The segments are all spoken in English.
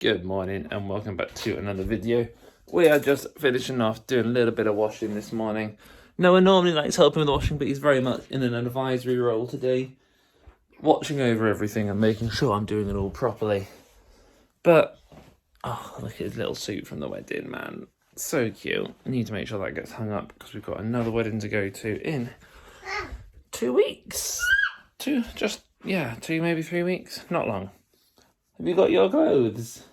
Good morning and welcome back to another video. We are just finishing off doing a little bit of washing this morning. Noah normally likes helping with the washing, but he's very much in an advisory role today, watching over everything and making sure I'm doing it all properly. But, oh, look at his little suit from the wedding, man. So cute. I need to make sure that gets hung up because we've got another wedding to go to in 2 weeks. Two, maybe 3 weeks. Not long. Have you got your clothes?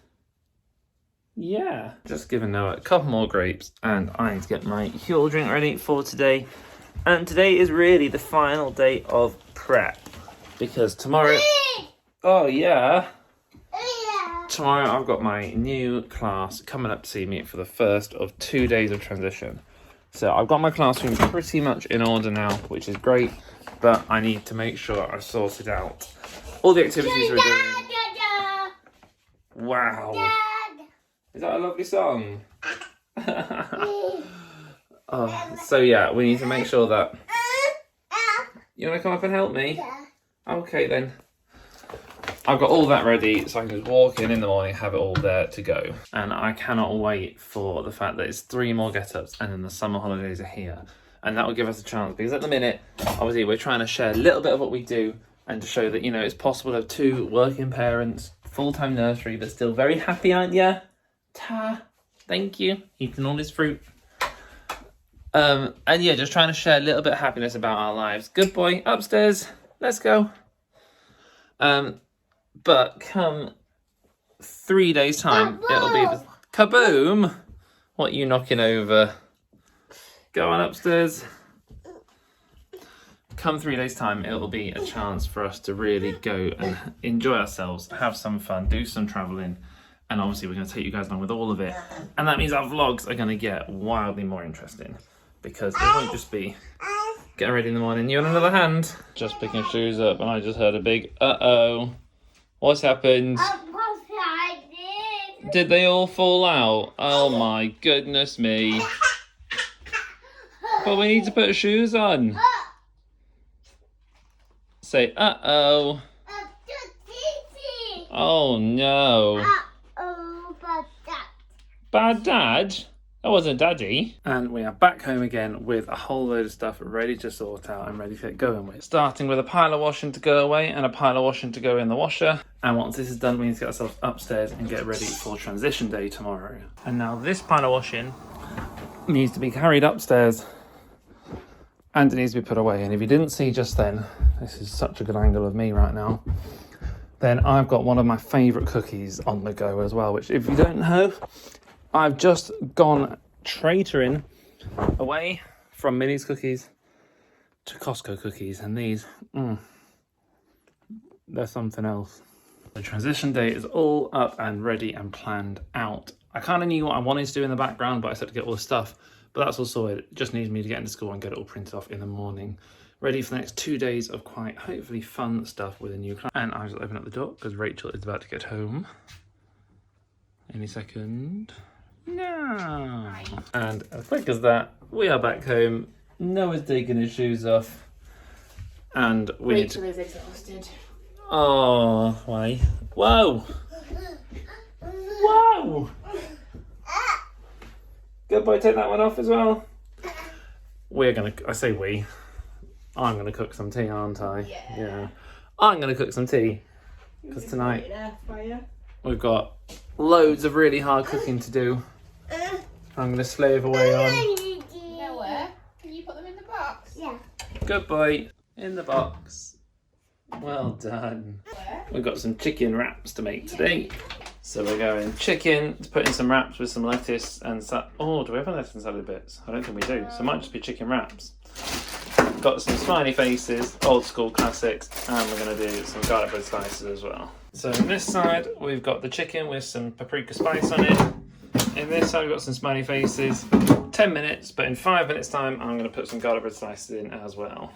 Yeah. Just giving Noah a couple more grapes and I need to get my Huel drink ready for today. And today is really the final day of prep because tomorrow... Oh, yeah. Tomorrow I've got my new class coming up to see me for the first of 2 days of transition. So I've got my classroom pretty much in order now, which is great, but I need to make sure I sorted out all the activities we're doing. Wow. Is that a lovely song? So yeah, we need to make sure that... You want to come up and help me? Yeah. Okay then. I've got all that ready so I can just walk in the morning, have it all there to go. And I cannot wait for the fact that it's 3 more get-ups and then the summer holidays are here. And that will give us a chance because at the minute, obviously we're trying to share a little bit of what we do and to show that, you know, it's possible to have 2 working parents, full-time nursery, but still very happy, aren't you? Ta, thank you. Eating all this fruit. And yeah, just trying to share a little bit of happiness about our lives. Good boy, upstairs. Let's go. But come 3 days' time, it'll be the kaboom. What are you knocking over? Go on upstairs. Come 3 days' time, it'll be a chance for us to really go and enjoy ourselves, have some fun, do some travelling. And obviously we're going to take you guys along with all of it. And that means our vlogs are going to get wildly more interesting. Because it won't just be getting ready in the morning. You on another hand? Just picking shoes up and I just heard a big uh-oh. What's happened? Did they all fall out? Oh my goodness me. But we need to put shoes on. Say uh-oh. Oh no. Bad dad? That wasn't daddy. And we are back home again with a whole load of stuff ready to sort out and ready to get going with. Starting with a pile of washing to go away and a pile of washing to go in the washer. And once this is done, we need to get ourselves upstairs and get ready for transition day tomorrow. And now this pile of washing needs to be carried upstairs and it needs to be put away. And if you didn't see just then, this is such a good angle of me right now, then I've got one of my favourite cookies on the go as well, which if you don't know, I've just gone traitoring away from Minnie's cookies to Costco cookies, and these, they're something else. The transition day is all up and ready and planned out. I kind of knew what I wanted to do in the background, but I had to get all the stuff, but that's all sorted. It just needs me to get into school and get it all printed off in the morning. Ready for the next 2 days of quite hopefully fun stuff with a new class. And I just open up the door because Rachel is about to get home any second. No. And as quick as that, we are back home. Noah's taking his shoes off. And Rachel is exhausted. Oh, why? Whoa! Whoa! Good boy, take that one off as well. We're gonna, I say we, I'm gonna cook some tea, aren't I? Yeah. I'm gonna cook some tea. Because tonight, we've got loads of really hard cooking to do. I'm going to slave away on. Noah, can you put them in the box? Yeah. Good boy. In the box. Well done. We've got some chicken wraps to make today. So we're going chicken to put in some wraps with some lettuce and oh, do we have a lettuce and salad bits? I don't think we do. So it might just be chicken wraps. Got some smiley faces, old school classics, and we're going to do some garlic bread slices as well. So on this side, we've got the chicken with some paprika spice on it. In this side, we've got some smiley faces. 10 minutes, but in 5 minutes time, I'm going to put some garlic bread slices in as well.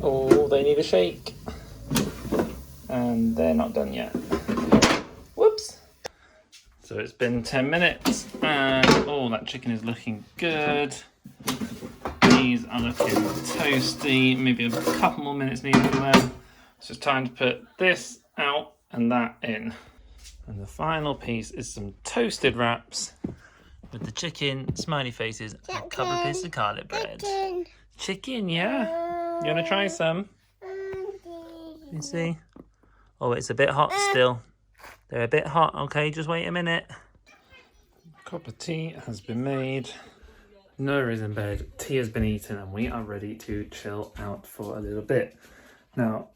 Oh, they need a shake. And they're not done yet. Whoops. So it's been 10 minutes, and oh, that chicken is looking good. These are looking toasty. Maybe a couple more minutes needed for them. So it's time to put this out and that in. And the final piece is some toasted wraps with the chicken, smiley faces, and a couple of pieces of garlic bread. Chicken, yeah? You want to try some? You see? Oh, it's a bit hot still. They're a bit hot, okay? Just wait a minute. Cup of tea has been made. Noah is in bed, tea has been eaten, and we are ready to chill out for a little bit. Now,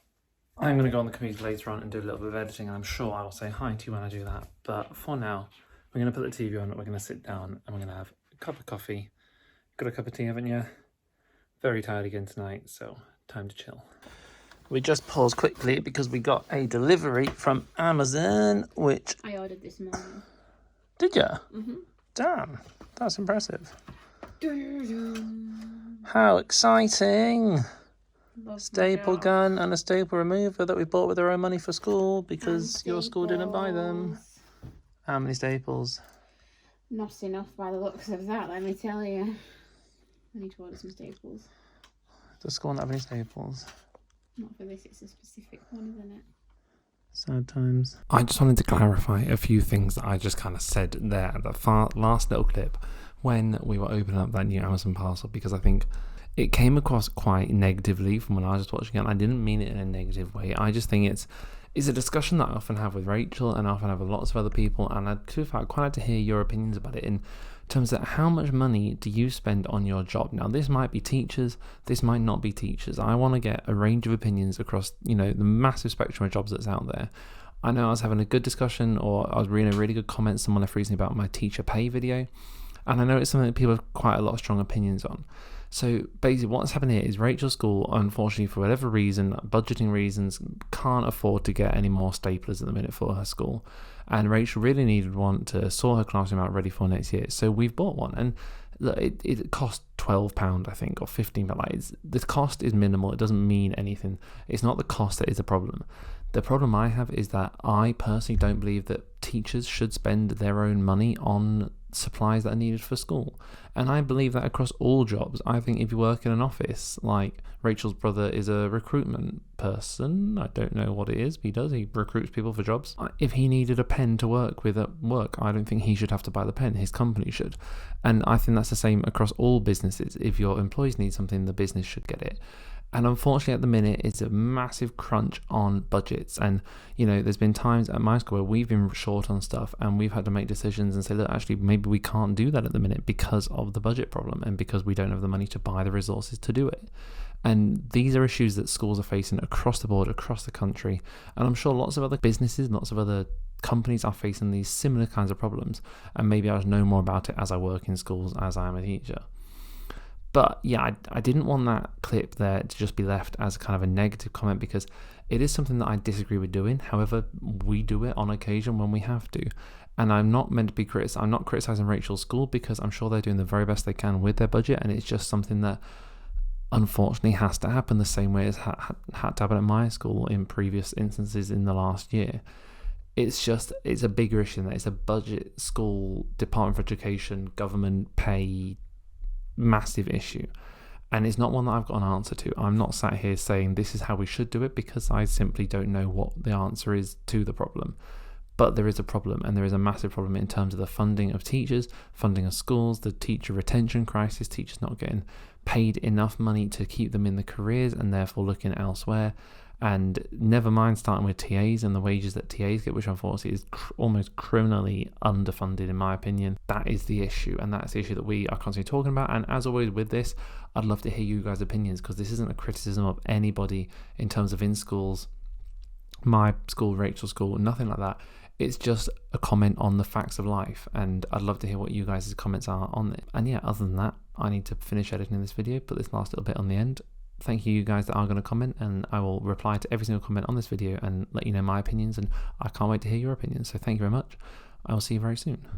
I'm going to go on the computer later on and do a little bit of editing, and I'm sure I will say hi to you when I do that. But for now, we're going to put the TV on, we're going to sit down, and we're going to have a cup of coffee. Got a cup of tea, haven't you? Very tired again tonight, so time to chill. We just paused quickly because we got a delivery from Amazon, which... I ordered this morning. Did you? Mm-hmm. Damn, that's impressive. How exciting! Staple gun and a staple remover that we bought with our own money for school because your school didn't buy them. How many staples? Not enough by the looks of that, let me tell you. I need to order some staples. Does school not have any staples? Not for this, it's a specific one, isn't it? Sad times. I just wanted to clarify a few things that I just kind of said there at the last little clip when we were opening up that new Amazon parcel, because I think it came across quite negatively from when I was just watching it. And I didn't mean it in a negative way. I just think it's a discussion that I often have with Rachel and I often have with lots of other people, and I'd quite like to hear your opinions about it in terms of how much money do you spend on your job. Now, this might be teachers, this might not be teachers. I want to get a range of opinions across, the massive spectrum of jobs that's out there. I know I was having a good discussion, or I was reading a really good comment someone left recently about my teacher pay video, and I know it's something that people have quite a lot of strong opinions on. So basically what's happened here is Rachel's school, unfortunately, for whatever reason, budgeting reasons, can't afford to get any more staplers at the minute for her school. And Rachel really needed one to sort her classroom out ready for next year. So we've bought one. And look, it cost £12, I think, or £15. Like, the cost is minimal. It doesn't mean anything. It's not the cost that is the problem. The problem I have is that I personally don't believe that teachers should spend their own money on supplies that are needed for school. And I believe that across all jobs. I think if you work in an office, like Rachel's brother is a recruitment person, I don't know what it is, but he recruits people for jobs. If he needed a pen to work with at work, I don't think he should have to buy the pen, his company should. And I think that's the same across all businesses. If your employees need something, the business should get it. And unfortunately, at the minute, it's a massive crunch on budgets. And, there's been times at my school where we've been short on stuff and we've had to make decisions and say, look, actually, maybe we can't do that at the minute because of the budget problem and because we don't have the money to buy the resources to do it. And these are issues that schools are facing across the board, across the country. And I'm sure lots of other businesses, lots of other companies are facing these similar kinds of problems. And maybe I'll know more about it as I work in schools, as I am a teacher. But yeah, I didn't want that clip there to just be left as kind of a negative comment, because it is something that I disagree with doing. However, we do it on occasion when we have to. And I'm not meant to be I'm not criticizing Rachel's school, because I'm sure they're doing the very best they can with their budget. And it's just something that unfortunately has to happen the same way as had to happen at my school in previous instances in the last year. It's a bigger issue than that. It's a budget, school, Department for Education, government pay, massive issue, and it's not one that I've got an answer to. I'm not sat here saying this is how we should do it, because I simply don't know what the answer is to the problem. But there is a problem, and there is a massive problem in terms of the funding of teachers, funding of schools, the teacher retention crisis, teachers not getting paid enough money to keep them in the careers and therefore looking elsewhere. And never mind starting with TAs and the wages that TAs get, which unfortunately is almost criminally underfunded in my opinion. That is the issue, and that's the issue that we are constantly talking about. And as always with this, I'd love to hear you guys' opinions, because this isn't a criticism of anybody in terms of in schools, my school, Rachel's school, nothing like that. It's just a comment on the facts of life, and I'd love to hear what you guys' comments are on it. And yeah, other than that, I need to finish editing this video, put this last little bit on the end. Thank you guys that are going to comment, and I will reply to every single comment on this video and let you know my opinions, and I can't wait to hear your opinions. So thank you very much. I will see you very soon.